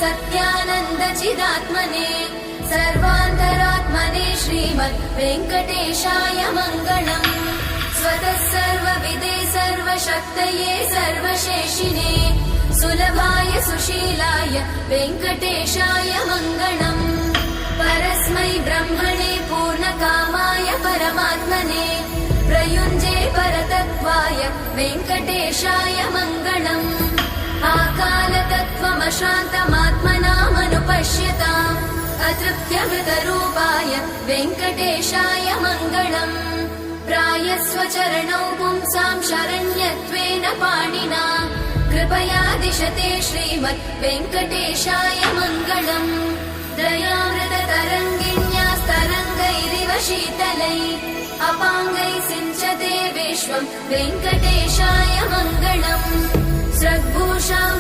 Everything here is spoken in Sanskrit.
सत्यानन्दचिदात्मने सर्वान्तरात्मने श्रीमद् वेङ्कटेशाय मङ्गलम्। स्वतः सर्वविदे सर्वशक्तये सर्वशेषिने सुलभाय सुशीलाय वेङ्कटेशाय मङ्गलम्। परस्मै ब्रह्मणे पूर्णकामाय परमात्मने प्रयुञ्जे परतत्त्वाय वेङ्कटेशाय मङ्गलम्। आकालतत्त्वमशान्तमात्मनामनुपश्यताम् अतृप्त्यमृतरूपाय वेङ्कटेशाय मङ्गलम्। प्रायस्वचरणौ पुंसां शरण्यत्वेन पाणिना कृपया दिशते श्रीमद् वेङ्कटेशाय मङ्गलम्। दयामृततरङ्गिण्यास्तरङ्गैरिव शीतलै अपाङ्गैः सिञ्चते विश्वं वेङ्कटेशाय मङ्गलम्। स्रग्भूषां